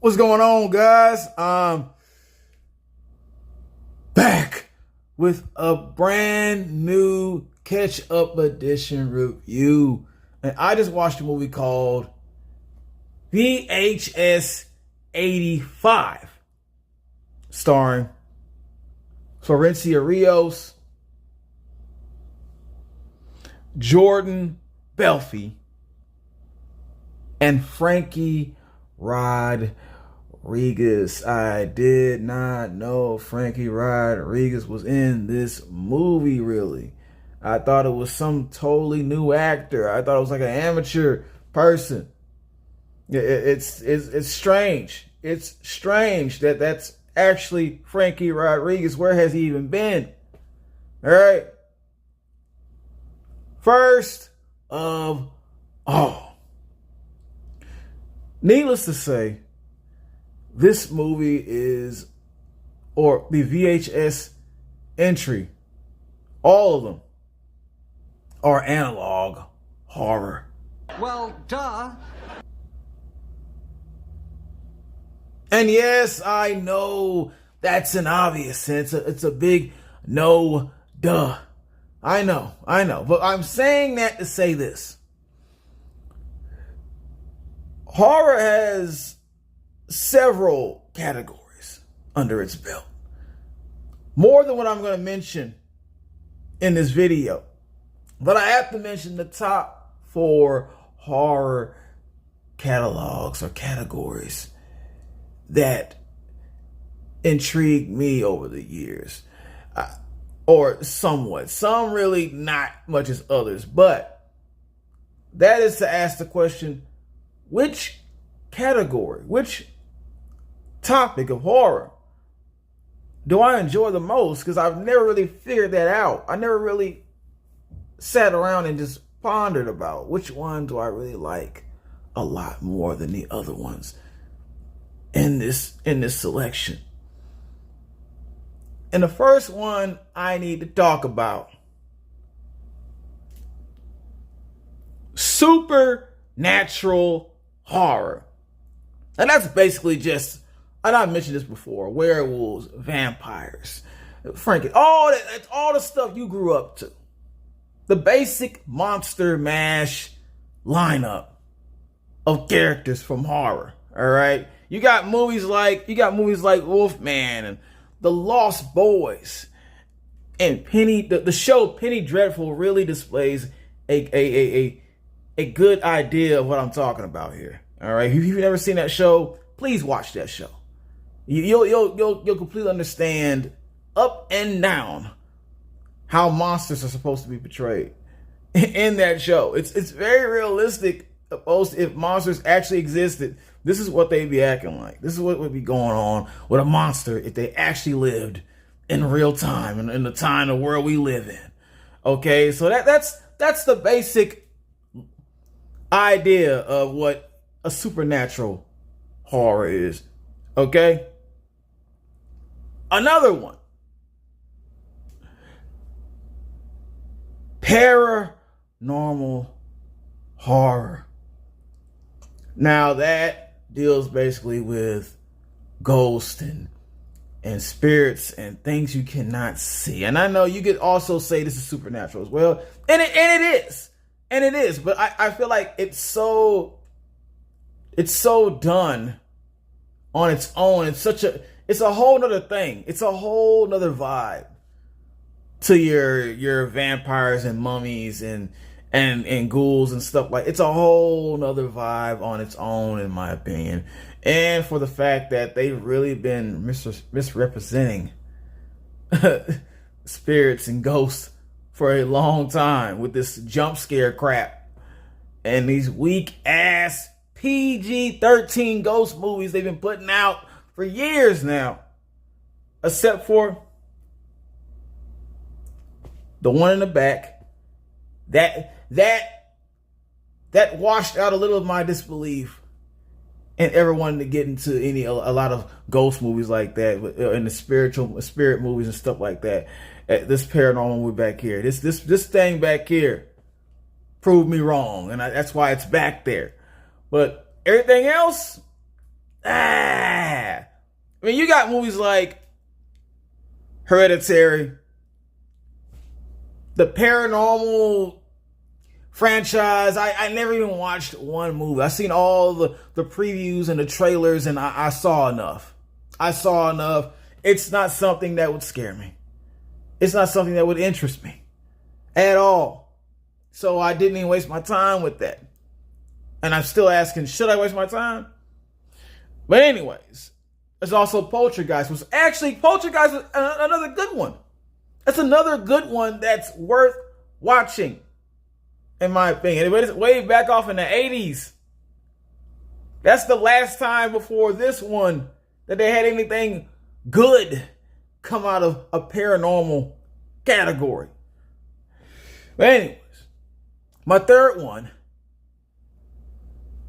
What's going on, guys? Back with a brand new catch-up edition review. And I just watched a movie called VHS 85, starring Florencia Rios, Jordan Belfi, and Frankie Rodriguez. I did not know Frankie Rodriguez was in this movie, really. I thought it was some totally new actor. I thought it was like an amateur person. It's strange. It's strange that that's actually Frankie Rodriguez. Where has he even been? All right. First of all, needless to say, this movie is, or the VHS entry, all of them are analog horror. Well, duh. And yes, I know that's an obvious sense. It's a big no duh. I know. But I'm saying that to say this. Horror has several categories under its belt. More than what I'm going to mention in this video. But I have to mention the top 4 horror catalogs or categories that intrigued me over the years. Or somewhat. Some really not much as others. But that is to ask the question, which category, which topic of horror do I enjoy the most? Because I've never really figured that out. I never really sat around and just pondered about which one do I really like a lot more than the other ones in this selection. And the first one I need to talk about, supernatural horror. And that's basically just, and I mentioned this before, werewolves, vampires, Frankie, that's all the stuff you grew up to. The basic Monster Mash lineup of characters from horror. All right, you got movies like Wolfman and The Lost Boys, and the show Penny Dreadful really displays a good idea of what I'm talking about here. All right, if you've never seen that show, please watch that show. You'll completely understand up and down how monsters are supposed to be portrayed in that show. It's very realistic. If monsters actually existed, this is what they'd be acting like. This is what would be going on with a monster if they actually lived in real time and in the time of world we live in. Okay, so that's the basic idea of what a supernatural horror is. Okay, another one, paranormal horror. Now that deals basically with ghosts and spirits and things you cannot see. And I know you could also say this is supernatural as well. And it is. But I feel like it's so done on its own. It's a whole nother thing. It's a whole nother vibe to your vampires and mummies and ghouls and stuff. Like, it's a whole nother vibe on its own, in my opinion. And for the fact that they've really been misrepresenting spirits and ghosts for a long time with this jump scare crap and these weak ass PG-13 ghost movies they've been putting out for years now, except for the one in the back that washed out a little of my disbelief and ever wanted to get into a lot of ghost movies like that, and the spirit movies and stuff like that. This paranormal movie back here, this thing back here, proved me wrong, and that's why it's back there. But everything else, I mean, you got movies like Hereditary, the Paranormal franchise. I never even watched one movie. I seen all the previews and the trailers, and I saw enough. I saw enough. It's not something that would scare me. It's not something that would interest me at all. So I didn't even waste my time with that. And I'm still asking, should I waste my time? But anyways, there's also Poltergeist, which actually Poltergeist is another good one. That's another good one that's worth watching, in my opinion. It's way back off in the 80s. That's the last time before this one that they had anything good come out of a paranormal category. But anyways, my third one,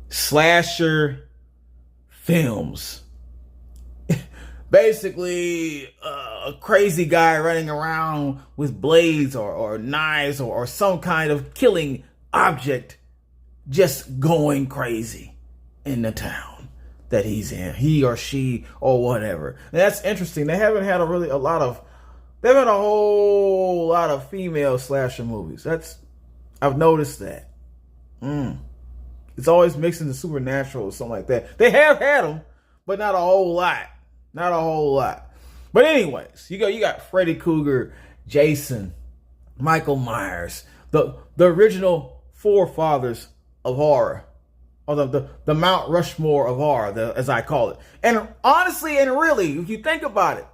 slasher films. Basically, a crazy guy running around with blades or knives or some kind of killing object, just going crazy in the town that he's in, he or she or whatever. And that's interesting. They haven't had a whole lot of female slasher movies. I've noticed that. It's always mixing the supernatural or something like that. They have had them, but not a whole lot. Not a whole lot. But anyways, you got Freddy Krueger, Jason, Michael Myers, the original forefathers of horror, or the Mount Rushmore of horror, as I call it. And honestly and really, if you think about it,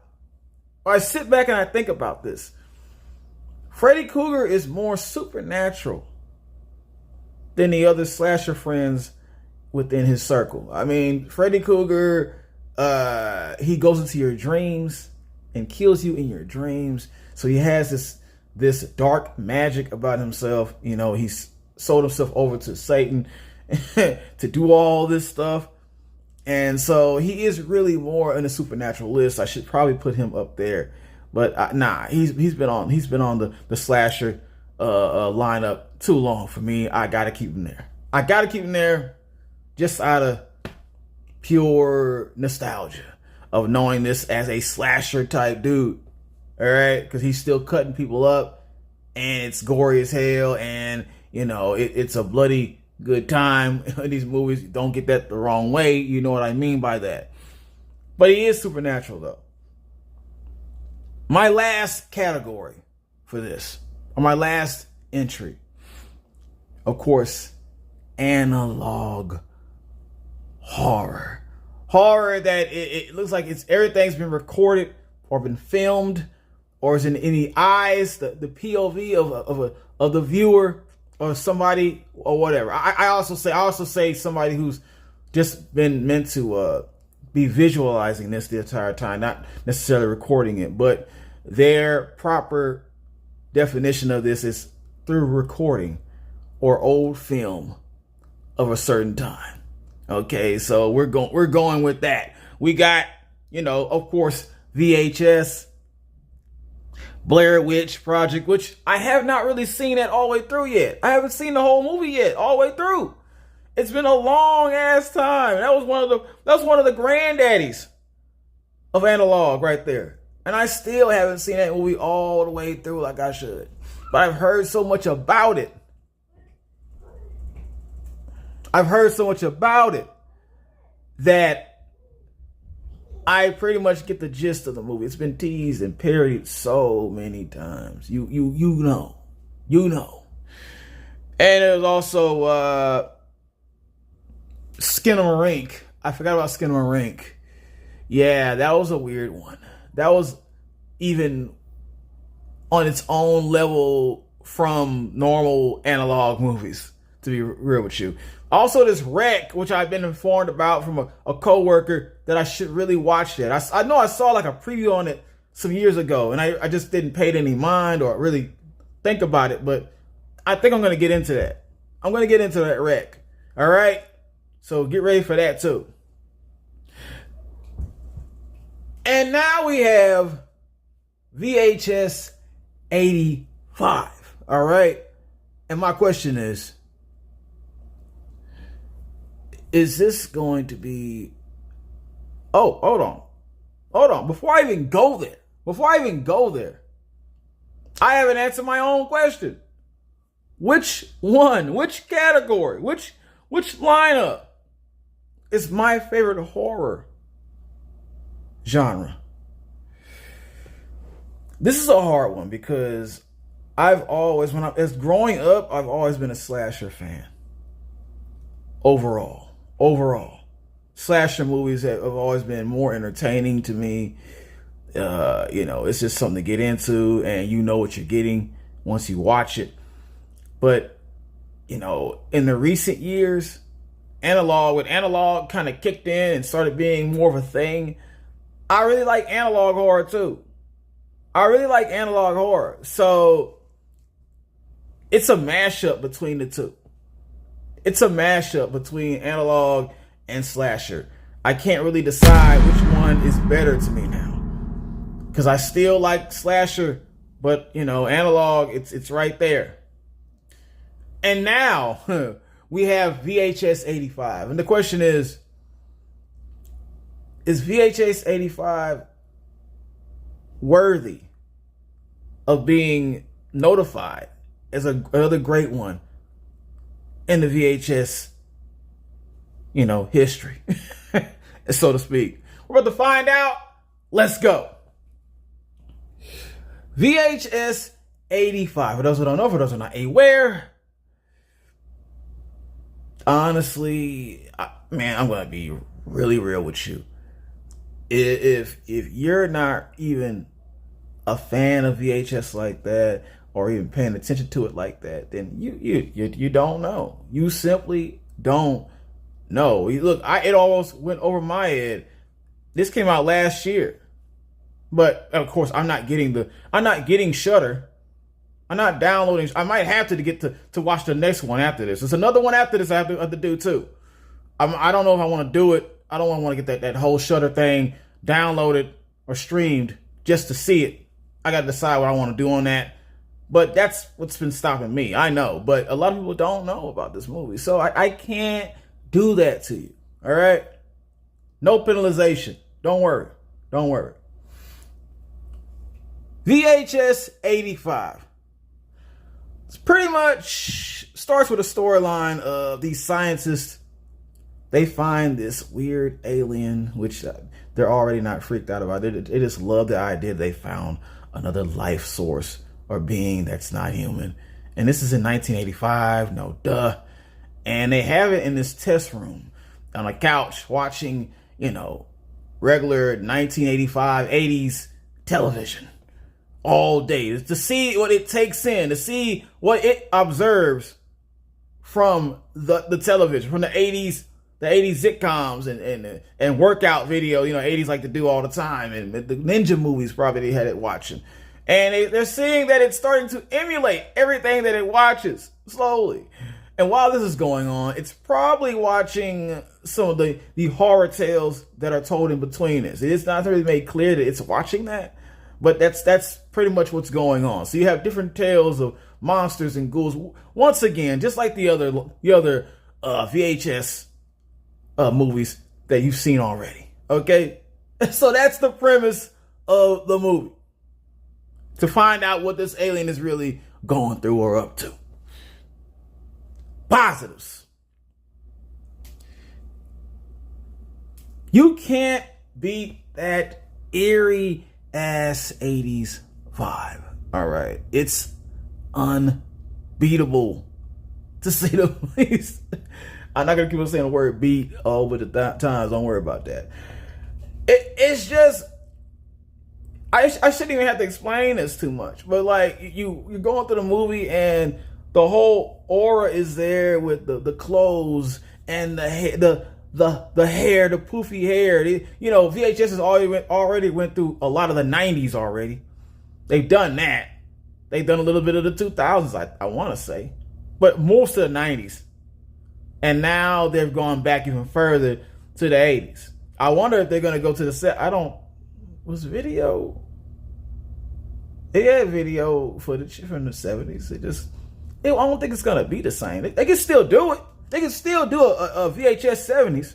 or I sit back and I think about this, Freddy Krueger is more supernatural than the other slasher friends within his circle. I mean, Freddy Krueger, he goes into your dreams and kills you in your dreams. So he has this dark magic about himself. You know, he's sold himself over to Satan to do all this stuff. And so he is really more in the supernatural list. I should probably put him up there. But he's been on the slasher lineup too long for me. I gotta keep him there. I gotta keep him there just out of pure nostalgia of knowing this as a slasher type dude. All right, because he's still cutting people up, and it's gory as hell, and you know it's a bloody good time in these movies. Don't get that the wrong way. You know what I mean by that. But he is supernatural though. My last category for this, or my last entry, of course, analog horror. Horror that it looks like everything's been recorded or been filmed or is in the eyes, the POV of the viewer or somebody or whatever. I also say somebody who's just been meant to be visualizing this the entire time, not necessarily recording it, but their proper definition of this is through recording or old film of a certain time. Okay, so we're going with that. We got, of course, VHS, Blair Witch Project, which I have not really seen it all the way through yet. I haven't seen the whole movie yet, all the way through. It's been a long ass time. That was one of the granddaddies of analog right there. And I still haven't seen that movie all the way through like I should. But I've heard so much about it. That I pretty much get the gist of the movie. It's been teased and parodied so many times. You know. And there's also Skinamarink. I forgot about Skinamarink. Yeah, that was a weird one. That was even on its own level from normal analog movies, to be real with you. Also, this Wreck, which I've been informed about from a coworker that I should really watch it. I know I saw like a preview on it some years ago, and I just didn't pay it any mind or really think about it, but I think I'm going to get into that. I'm going to get into that Wreck. All right? So get ready for that too. And now we have VHS 85. All right? And my question is this going to be Oh, hold on. Hold on. Before I even go there, I haven't answered my own question. Which one, which category, which lineup is my favorite horror genre? This is a hard one because growing up, I've always been a slasher fan. Overall. Slasher movies have always been more entertaining to me. It's just something to get into, and you know what you're getting once you watch it. But, in the recent years, analog kind of kicked in and started being more of a thing. I really like analog horror too. So it's a mashup between the two. It's a mashup between analog and slasher. I can't really decide which one is better to me now, because I still like slasher, but analog, it's right there. And now we have VHS 85, and the question is VHS 85 worthy of being notified as another great one in the VHS, history, so to speak? We're about to find out. Let's go. VHS 85. For those who don't know, for those who are not aware, honestly, I'm going to be really real with you. If you're not even a fan of VHS like that, or even paying attention to it like that, then you don't know. You simply don't know. Look, it almost went over my head. This came out last year, but of course I'm not getting Shudder. I'm not downloading. I might have to get to watch the next one after this. There's another one after this I have to do too. I don't know if I want to do it. I don't want to get that whole Shudder thing downloaded or streamed just to see it. I got to decide what I want to do on that. But that's what's been stopping me. I know, but a lot of people don't know about this movie, so I can't do that to you. All right, no penalization. Don't worry. VHS 85. It's pretty much starts with a storyline of these scientists. They find this weird alien, which they're already not freaked out about. They just love the idea they found another life source or being that's not human. And this is in 1985, no duh. And they have it in this test room on a couch watching, regular 1985, 80s television all day to see what it takes in, to see what it observes from the television, from the 80s sitcoms and workout video, 80s like to do all the time. And the ninja movies probably they had it watching. And they're seeing that it's starting to emulate everything that it watches slowly. And while this is going on, it's probably watching some of the horror tales that are told in between this. It's not really made clear that it's watching that, but that's pretty much what's going on. So you have different tales of monsters and ghouls. Once again, just like the other VHS movies that you've seen already. Okay? So that's the premise of the movie. To find out what this alien is really going through or up to. Positives. You can't beat that eerie ass 80s vibe. All right. It's unbeatable, to say the least. I'm not going to keep on saying the word beat over the times. Don't worry about that. It's just, I shouldn't even have to explain this too much, but like you're going through the movie and the whole aura is there with the clothes and the hair, the poofy hair. VHS has already went through a lot of the 90s already. They've done that. They've done a little bit of the 2000s, I want to say, but most of the 90s. And now they've gone back even further to the 80s. I wonder if they're going to go to the set. Was video? They had video footage from the 70s. I don't think it's going to be the same. They can still do it. They can still do a VHS 70s.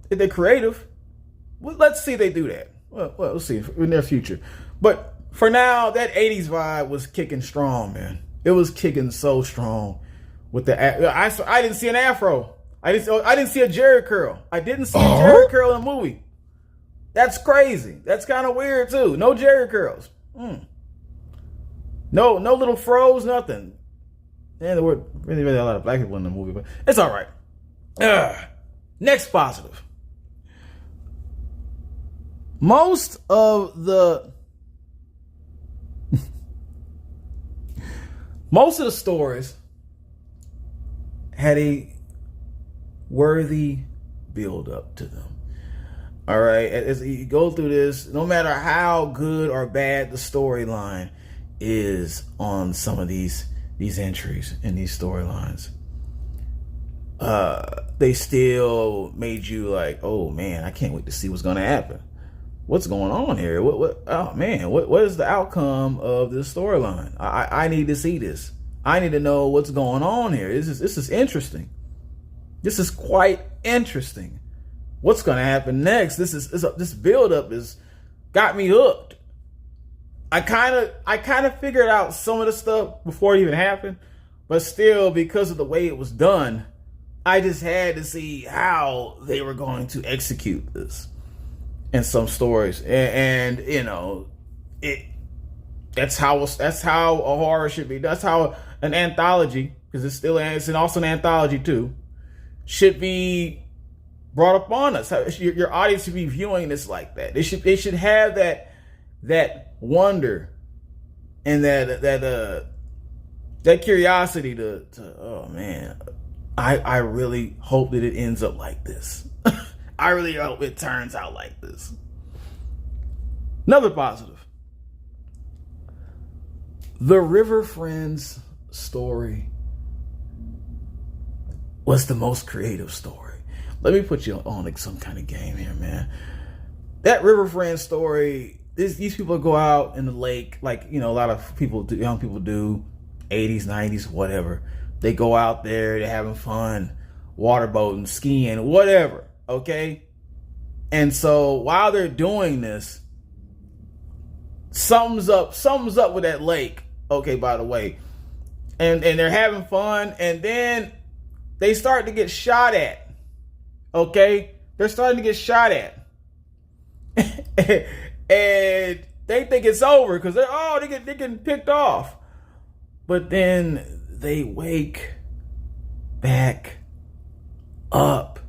If they're creative. Well, let's see if they do that. Well, we'll see in their future. But for now, that 80s vibe was kicking strong, man. It was kicking so strong with the I didn't see an afro. I didn't see a Jerry curl. I didn't see a Jerry curl in the movie. That's crazy. That's kind of weird too. No Jerry curls. No little froze, nothing. And there were really a lot of black people in the movie, but it's all right. Next positive. Most of the stories had a worthy build up to them. All right, as you go through this, no matter how good or bad the storyline is on some of these entries in these storylines, they still made you like, oh man, I can't wait to see what's going to happen. What's going on here? Oh man, what is the outcome of this storyline? I need to see this. I need to know what's going on here. This is interesting. This is quite interesting. What's going to happen next? This build up has got me hooked. I kind of figured out some of the stuff before it even happened, but still, because of the way it was done, I just had to see how they were going to execute this in some stories, and you know, that's how a horror should be. That's how an anthology, because it's also an anthology too, should be brought upon us. Your audience should be viewing this like that. They should have that wonder and that curiosity to oh man, I really hope that it ends up like this. I really hope it turns out like this. Another positive. The River Friends story was the most creative story. Let me put you on like some kind of game here, man. That River Friends story, these people go out in the lake, like, you know, a lot of people, young people do, 80s, 90s, whatever. They go out there, they're having fun, waterboating, skiing, whatever, okay? And so while they're doing this, something's up with that lake, okay, by the way. And they're having fun, and then they start to get shot at, okay? They're starting to get shot at. And they think it's over because they're getting picked off. But then they wake back up.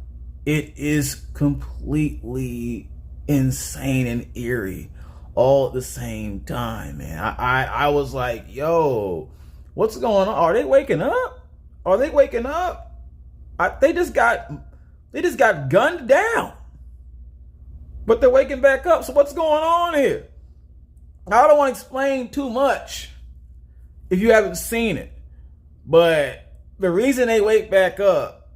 It is completely insane and eerie all at the same time, man. I was like, yo, what's going on? Are they waking up? Are they waking up? They just got gunned down. But they're waking back up. So what's going on here? I don't want to explain too much if you haven't seen it. But the reason they wake back up,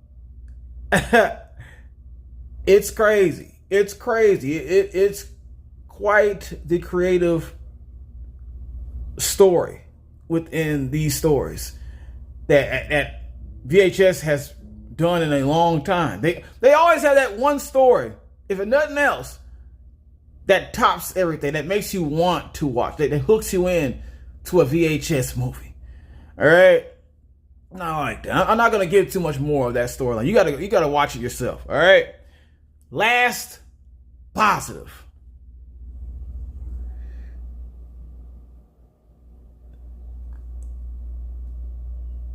it's crazy. It's crazy. It's quite the creative story within these stories that VHS has done in a long time. They always have that one story, if nothing else, that tops everything, that makes you want to watch, that hooks you in to a VHS movie. All right? Not like that. I'm not gonna give too much more of that storyline. You gotta watch it yourself. All right. Last positive.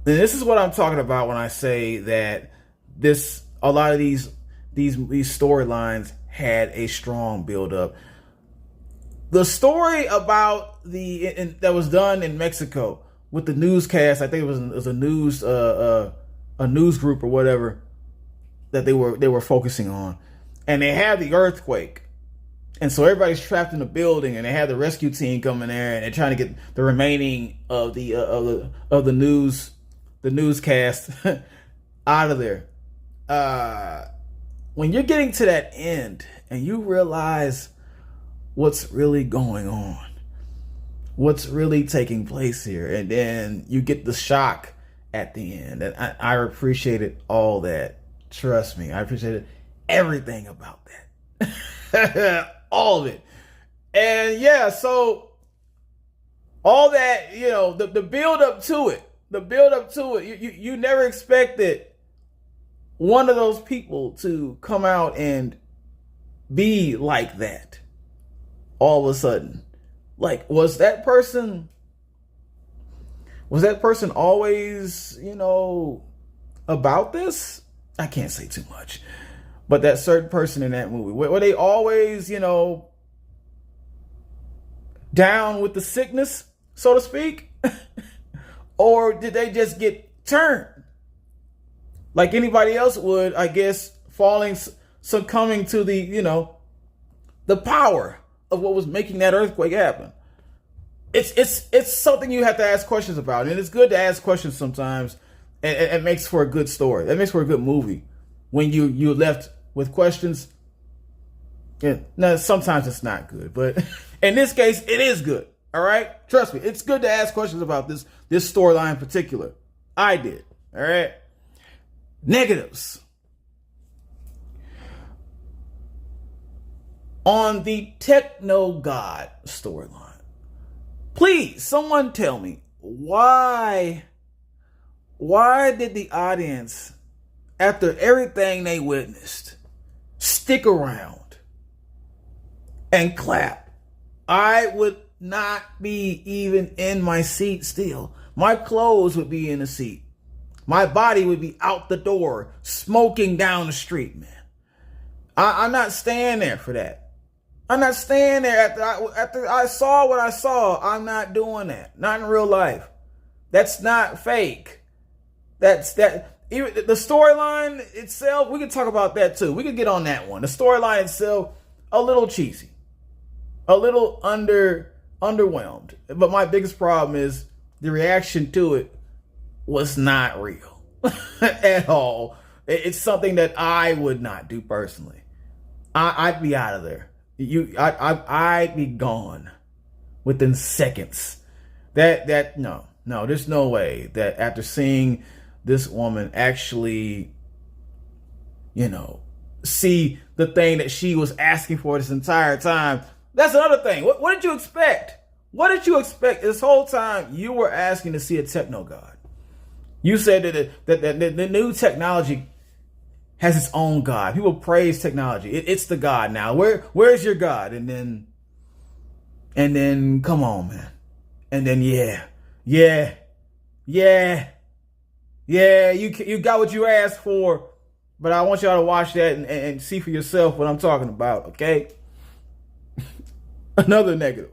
And this is what I'm talking about when I say that a lot of these storylines had a strong build up. The story about that was done in Mexico with the newscast, I think it was a news group or whatever that they were focusing on, and they had the earthquake, and so everybody's trapped in the building, and they had the rescue team coming there, and they're trying to get the remaining of the newscast out of there. When you're getting to that end and you realize what's really going on, what's really taking place here, and then you get the shock at the end, and I appreciated all that. Trust me, I appreciated everything about that. All of it. And yeah, so all that, the build up to it, you never expected one of those people to come out and be like that all of a sudden. Like, was that person always, about this? I can't say too much. But that certain person in that movie, were they always, down with the sickness, so to speak? Or did they just get turned like anybody else would, I guess, succumbing to the power of what was making that earthquake happen? It's something you have to ask questions about, and it's good to ask questions sometimes, and it makes for a good story. It makes for a good movie when you're left with questions. Yeah, now sometimes it's not good, but in this case, it is good. All right, trust me, it's good to ask questions about this storyline in particular. I did. All right. Negatives on the Techno God storyline. Please, someone tell me why did the audience, after everything they witnessed, stick around and clap? I would not be even in my seat still. My clothes would be in the seat. My body would be out the door, smoking down the street, man. I'm not staying there for that. I'm not staying there after I saw what I saw. I'm not doing that. Not in real life. That's not fake. That's that. Even the storyline itself, we could talk about that too. We could get on that one. The storyline itself, a little cheesy, a little underwhelmed. But my biggest problem is the reaction to it was not real at all. It's something that I would not do personally. I'd be out of there. I'd be gone within seconds. No, there's no way that after seeing this woman actually, see the thing that she was asking for this entire time. That's another thing. What did you expect? What did you expect this whole time? You were asking to see a techno god. You said that the new technology has its own god. People praise technology. It's the god now. Where's your god? And then come on, man. And then yeah. You got what you asked for, but I want y'all to watch that and see for yourself what I'm talking about. Okay. Another negative.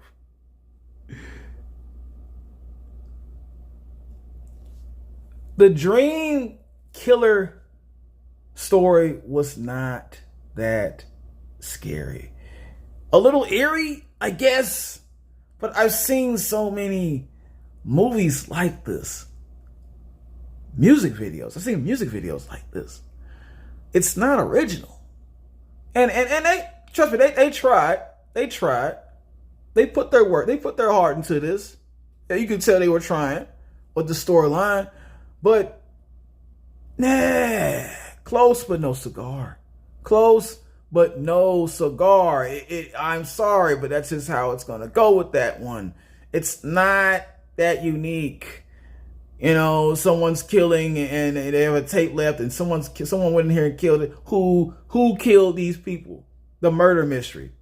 The dream killer story was not that scary. A little eerie, I guess, but I've seen so many movies like this. Music videos. I've seen music videos like this. It's not original. And they, trust me, they tried. They tried. They put their work, they put their heart into this. Yeah, you could tell they were trying with the storyline. But, close but no cigar. Close but no cigar. I'm sorry, but that's just how it's going to go with that one. It's not that unique. Someone's killing and they have a tape left and someone went in here and killed it. Who killed these people? The murder mystery.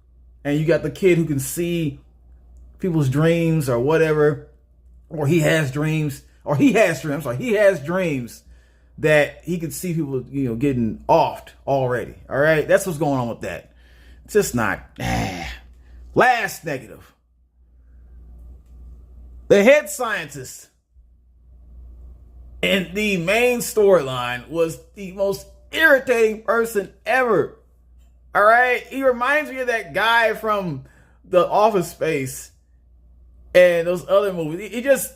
And you got the kid who can see people's dreams or whatever, or he has dreams that he could see people, getting offed already. All right. That's what's going on with that. It's just not. Last negative. The head scientist in the main storyline was the most irritating person ever. All right. He reminds me of that guy from The Office Space and those other movies. He just,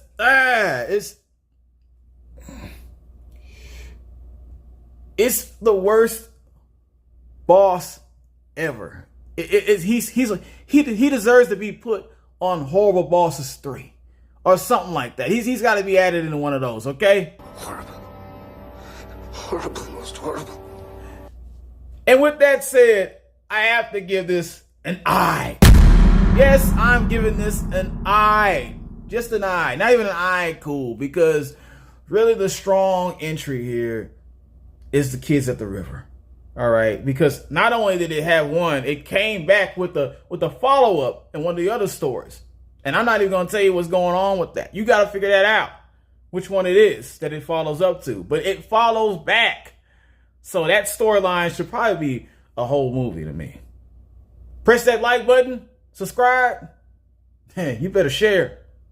it's the worst boss ever. He deserves to be put on Horrible Bosses 3 or something like that. He's got to be added into one of those. Okay. Horrible, most horrible. And with that said, I have to give this an I. Yes, I'm giving this an I. Just an I. Not even an I cool, because really the strong entry here is the kids at the river. All right, because not only did it have one, it came back with the follow-up in one of the other stories. And I'm not even going to tell you what's going on with that. You got to figure that out, which one it is that it follows up to. But it follows back. So that storyline should probably be a whole movie to me. Press that like button, subscribe. You better share.